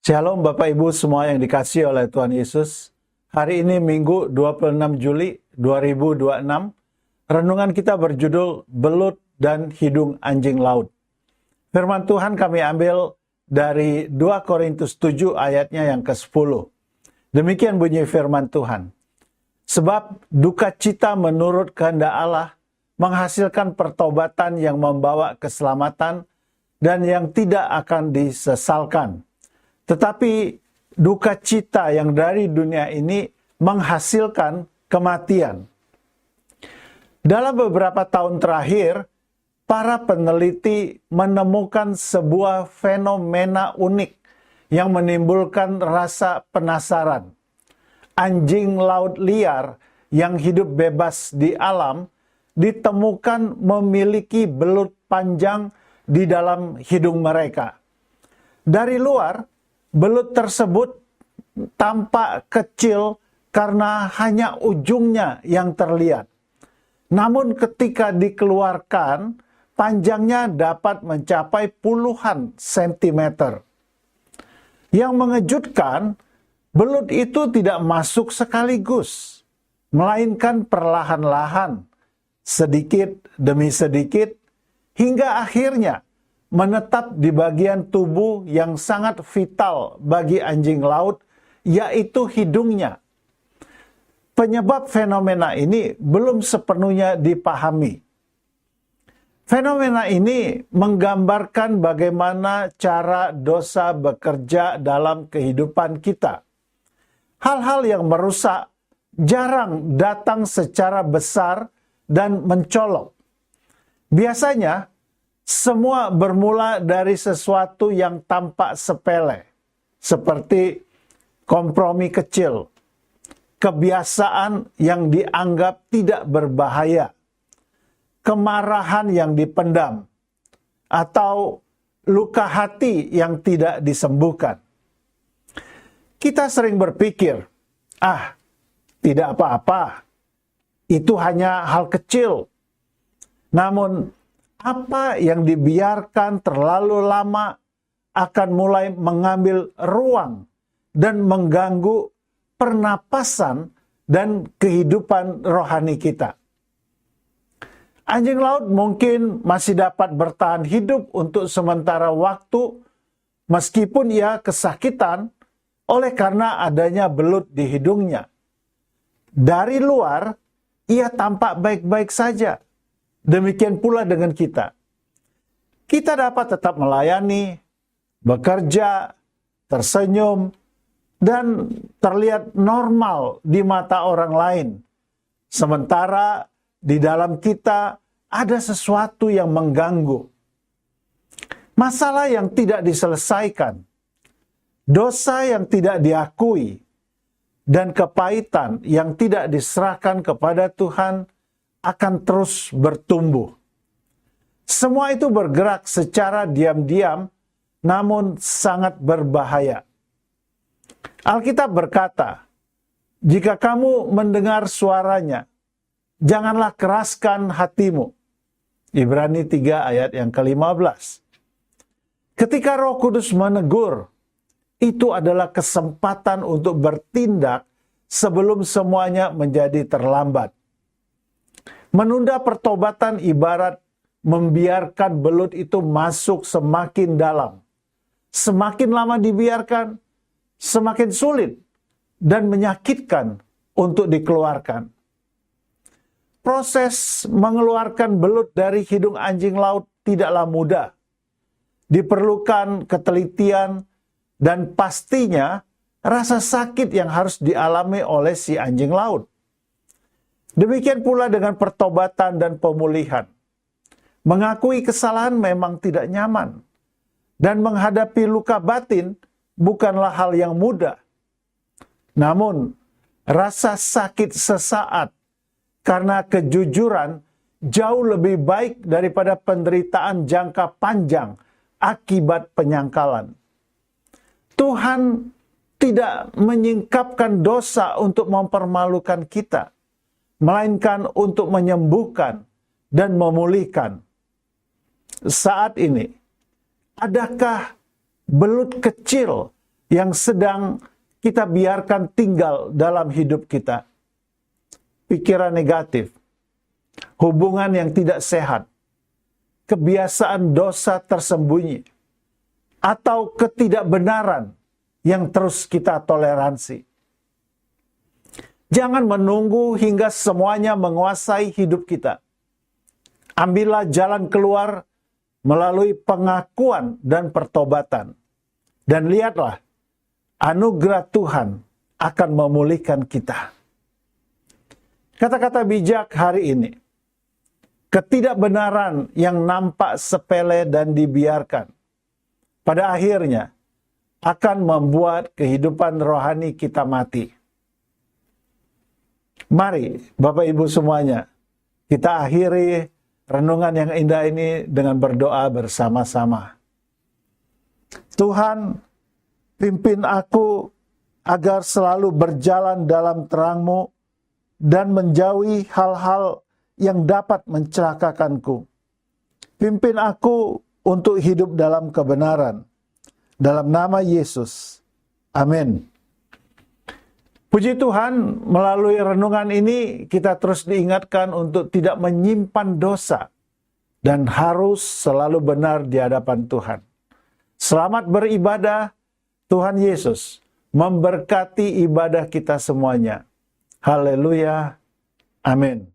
Shalom Bapak Ibu semua yang dikasihi oleh Tuhan Yesus. Hari ini Minggu 26 Juli 2026. Renungan kita berjudul Belut dan Hidung Anjing Laut. Firman Tuhan kami ambil dari 2 Korintus 7 ayatnya yang ke-10. Demikian bunyi firman Tuhan. Sebab duka cita menurut kehendak Allah menghasilkan pertobatan yang membawa keselamatan dan yang tidak akan disesalkan. Tetapi duka cita yang dari dunia ini menghasilkan kematian. Dalam beberapa tahun terakhir, para peneliti menemukan sebuah fenomena unik yang menimbulkan rasa penasaran. Anjing laut liar yang hidup bebas di alam ditemukan memiliki belut panjang di dalam hidung mereka. Dari luar, belut tersebut tampak kecil karena hanya ujungnya yang terlihat. Namun ketika dikeluarkan, panjangnya dapat mencapai puluhan sentimeter. Yang mengejutkan, belut itu tidak masuk sekaligus, melainkan perlahan-lahan, sedikit demi sedikit, hingga akhirnya menetap di bagian tubuh yang sangat vital bagi anjing laut, yaitu hidungnya. Penyebab fenomena ini belum sepenuhnya dipahami. Fenomena ini menggambarkan bagaimana cara dosa bekerja dalam kehidupan kita. Hal-hal yang merusak jarang datang secara besar dan mencolok. Biasanya, semua bermula dari sesuatu yang tampak sepele, seperti kompromi kecil, kebiasaan yang dianggap tidak berbahaya, kemarahan yang dipendam, atau luka hati yang tidak disembuhkan. Kita sering berpikir, tidak apa-apa, itu hanya hal kecil. Namun, apa yang dibiarkan terlalu lama akan mulai mengambil ruang dan mengganggu pernapasan dan kehidupan rohani kita. Anjing laut mungkin masih dapat bertahan hidup untuk sementara waktu meskipun ia kesakitan oleh karena adanya belut di hidungnya. Dari luar, ia tampak baik-baik saja. Demikian pula dengan kita. Kita dapat tetap melayani, bekerja, tersenyum, dan terlihat normal di mata orang lain. Sementara di dalam kita ada sesuatu yang mengganggu. Masalah yang tidak diselesaikan, dosa yang tidak diakui, dan kepahitan yang tidak diserahkan kepada Tuhan akan terus bertumbuh. Semua itu bergerak secara diam-diam, namun sangat berbahaya. Alkitab berkata, jika kamu mendengar suaranya, janganlah keraskan hatimu. Ibrani 3 ayat yang ke-15. Ketika Roh Kudus menegur, itu adalah kesempatan untuk bertindak sebelum semuanya menjadi terlambat. Menunda pertobatan ibarat membiarkan belut itu masuk semakin dalam. Semakin lama dibiarkan, semakin sulit dan menyakitkan untuk dikeluarkan. Proses mengeluarkan belut dari hidung anjing laut tidaklah mudah. Diperlukan ketelitian dan pastinya rasa sakit yang harus dialami oleh si anjing laut. Demikian pula dengan pertobatan dan pemulihan. Mengakui kesalahan memang tidak nyaman. Dan menghadapi luka batin bukanlah hal yang mudah. Namun, rasa sakit sesaat karena kejujuran jauh lebih baik daripada penderitaan jangka panjang akibat penyangkalan. Tuhan tidak menyingkapkan dosa untuk mempermalukan kita, melainkan untuk menyembuhkan dan memulihkan. Saat ini, adakah belut kecil yang sedang kita biarkan tinggal dalam hidup kita. Pikiran negatif, hubungan yang tidak sehat, kebiasaan dosa tersembunyi, atau ketidakbenaran yang terus kita toleransi. Jangan menunggu hingga semuanya menguasai hidup kita. Ambillah jalan keluar melalui pengakuan dan pertobatan. Dan lihatlah, anugerah Tuhan akan memulihkan kita. Kata-kata bijak hari ini, ketidakbenaran yang nampak sepele dan dibiarkan, pada akhirnya akan membuat kehidupan rohani kita mati. Mari, Bapak Ibu semuanya, kita akhiri renungan yang indah ini dengan berdoa bersama-sama. Tuhan, pimpin aku agar selalu berjalan dalam terang-Mu dan menjauhi hal-hal yang dapat mencelakakanku. Pimpin aku untuk hidup dalam kebenaran. Dalam nama Yesus. Amin. Puji Tuhan, melalui renungan ini kita terus diingatkan untuk tidak menyimpan dosa dan harus selalu benar di hadapan Tuhan. Selamat beribadah. Tuhan Yesus memberkati ibadah kita semuanya. Haleluya. Amin.